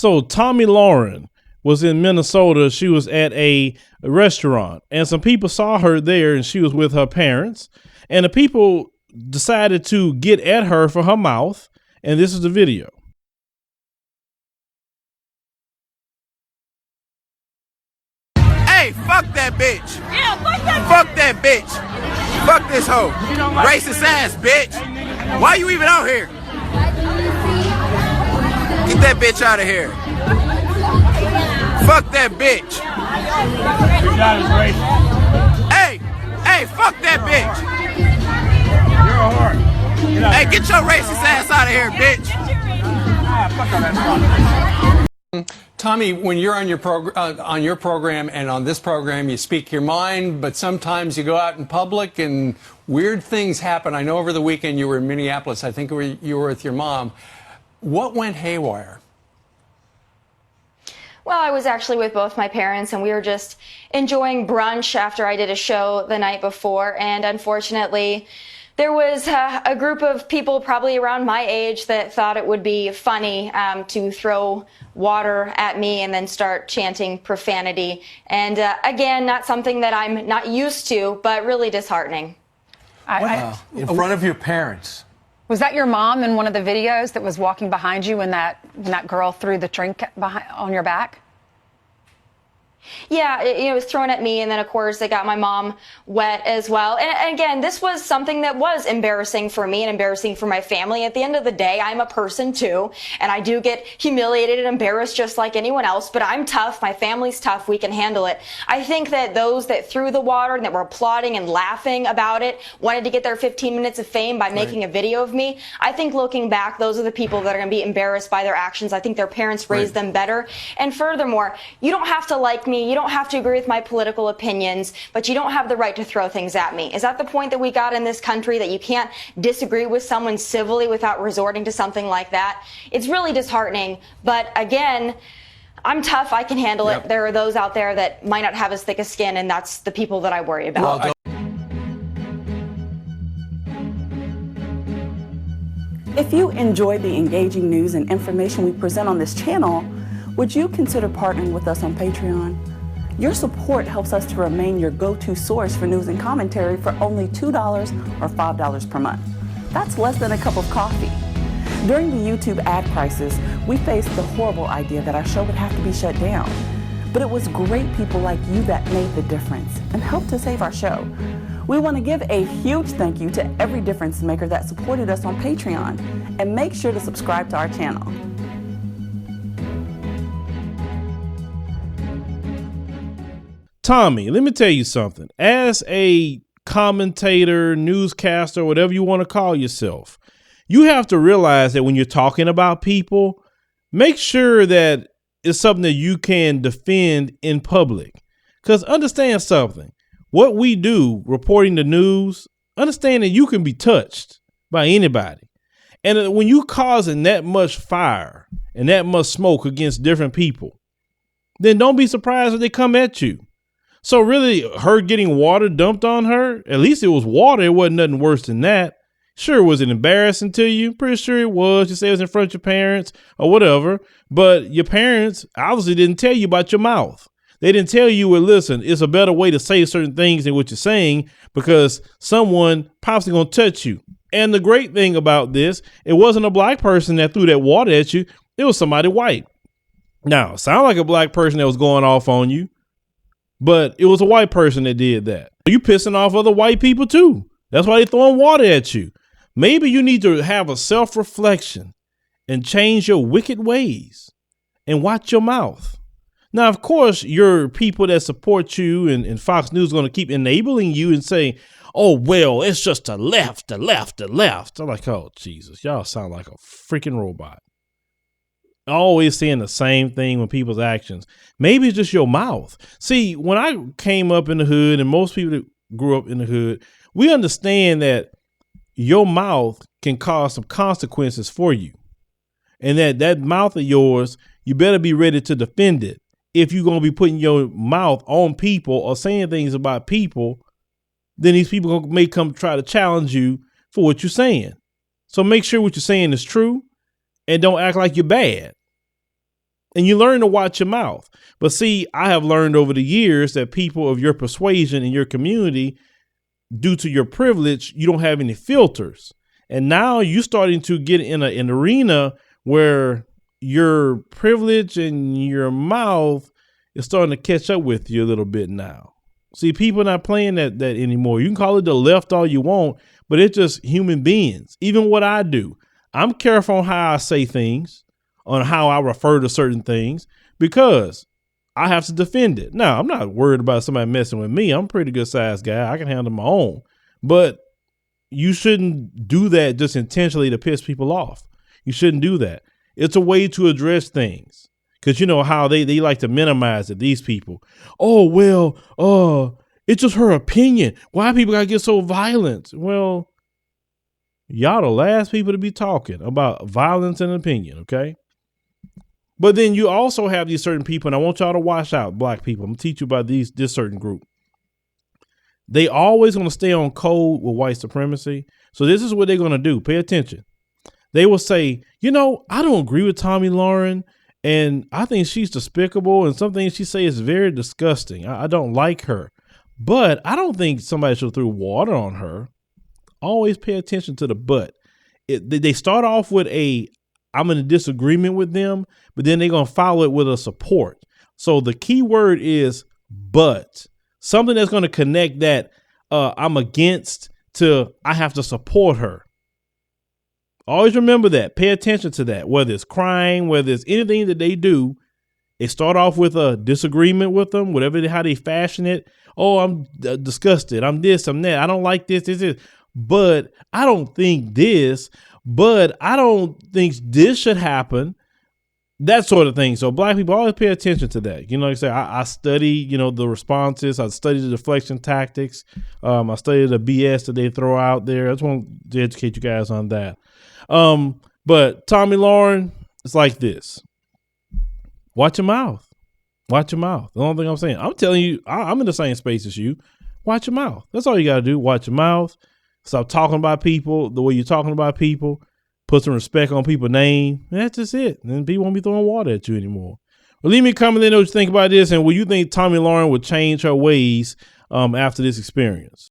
So Tomi Lahren was in Minnesota. She was at a restaurant and some people saw her there and she was with her parents. And the people decided to get at her for her mouth. And this is the video. Hey, fuck that bitch. Yeah, fuck that bitch. Fuck this hoe. Racist ass bitch. Why you even out here? Get that bitch out of here. Fuck that bitch. Hey, fuck that bitch. You're a whore. Hey, get your racist ass out of here, bitch. Tomi, when you're on your program and on this program, you speak your mind, but sometimes you go out in public and weird things happen. I know over the weekend you were in Minneapolis. I think you were with your mom. What went haywire? Well, I was actually with both my parents and we were just enjoying brunch after I did a show the night before. And unfortunately, there was a group of people probably around my age that thought it would be funny to throw water at me and then start chanting profanity. And again, not something that I'm not used to, but really disheartening. In front of your parents. Was that your mom in one of the videos that was walking behind you when that girl threw the drink on your back? Yeah, it was thrown at me, and then of course they got my mom wet as well. And again, this was something that was embarrassing for me and embarrassing for my family. At the end of the day, I'm a person too, and I do get humiliated and embarrassed just like anyone else, but I'm tough, my family's tough, we can handle it. I think that those that threw the water and that were applauding and laughing about it wanted to get their 15 minutes of fame by making a video of me. I think looking back, those are the people that are going to be embarrassed by their actions. I think their parents raised them better. And furthermore, you don't have to like me, you don't have to agree with my political opinions, but you don't have the right to throw things at me. Is that the point that we got in this country, that you can't disagree with someone civilly without resorting to something like that? It's really disheartening. But again, I'm tough, I can handle it. There are those out there that might not have as thick a skin, and that's the people that I worry about. If you enjoy the engaging news and information we present on this channel, would you consider partnering with us on Patreon? Your support helps us to remain your go-to source for news and commentary for only $2 or $5 per month. That's less than a cup of coffee. During the YouTube ad crisis, we faced the horrible idea that our show would have to be shut down. But it was great people like you that made the difference and helped to save our show. We want to give a huge thank you to every difference maker that supported us on Patreon, and make sure to subscribe to our channel. Tomi, let me tell you something. As a commentator, newscaster, whatever you want to call yourself, you have to realize that when you're talking about people, make sure that it's something that you can defend in public. Because understand something. What we do, reporting the news, understand that you can be touched by anybody. And when you causing that much fire and that much smoke against different people, then don't be surprised if they come at you. So really, her getting water dumped on her, at least it was water. It wasn't nothing worse than that. Sure, was it embarrassing to you? Pretty sure it was. You say it was in front of your parents or whatever. But your parents obviously didn't tell you about your mouth. They didn't tell you, well, listen, it's a better way to say certain things than what you're saying because someone possibly going to touch you. And the great thing about this, it wasn't a black person that threw that water at you. It was somebody white. Now, sound like a black person that was going off on you. But it was a white person that did that. You pissing off other white people too. That's why they throwing water at you. Maybe you need to have a self-reflection and change your wicked ways and watch your mouth. Now, of course, your people that support you and Fox News are going to keep enabling you and say, oh, well, it's just the left, the left, the left. I'm like, oh, Jesus, y'all sound like a freaking robot. Always saying the same thing with people's actions. Maybe it's just your mouth. See, when I came up in the hood, and most people that grew up in the hood, we understand that your mouth can cause some consequences for you. And that mouth of yours, you better be ready to defend it. If you're going to be putting your mouth on people or saying things about people, then these people may come try to challenge you for what you're saying. So make sure what you're saying is true and don't act like you're bad. And you learn to watch your mouth. But see, I have learned over the years that people of your persuasion in your community, due to your privilege, you don't have any filters. And now you're starting to get in an arena where your privilege and your mouth is starting to catch up with you a little bit now. See, people are not playing that anymore. You can call it the left all you want, but it's just human beings. Even what I do, I'm careful on how I say things, on how I refer to certain things, because I have to defend it. Now, I'm not worried about somebody messing with me. I'm a pretty good sized guy. I can handle my own. But you shouldn't do that just intentionally to piss people off. You shouldn't do that. It's a way to address things. Because you know how they like to minimize it, these people. Oh, well, it's just her opinion. Why people gotta get so violent? Well, y'all the last people to be talking about violence and opinion, okay? But then you also have these certain people, and I want y'all to watch out, black people. I'm gonna teach you about this certain group. They always gonna stay on code with white supremacy. So this is what they're gonna do. Pay attention. They will say, you know, I don't agree with Tomi Lahren, and I think she's despicable, and some things she say is very disgusting. I don't like her, but I don't think somebody should throw water on her. Always pay attention to the but. They start off with I'm in a disagreement with them, but then they're going to follow it with a support. So the key word is but. Something that's going to connect that I'm against to I have to support her. Always remember that. Pay attention to that. Whether it's crying, whether it's anything that they do, they start off with a disagreement with them, how they fashion it. Oh, I'm disgusted. I'm this, I'm that. I don't like this. But I don't think this. But I don't think this should happen. That sort of thing. So black people always pay attention to that. You know, like I say, I study, the responses. I study the deflection tactics. I study the BS that they throw out there. I just want to educate you guys on that. But Tomi Lahren, it's like this. Watch your mouth. Watch your mouth. The only thing I'm saying, I'm telling you, I'm in the same space as you. Watch your mouth. That's all you got to do. Watch your mouth. Stop talking about people the way you're talking about people. Put some respect on people's name. That's just it. And then people won't be throwing water at you anymore. Well, leave me a comment. Let me know what you think about this. And will you think Tomi Lahren would change her ways after this experience?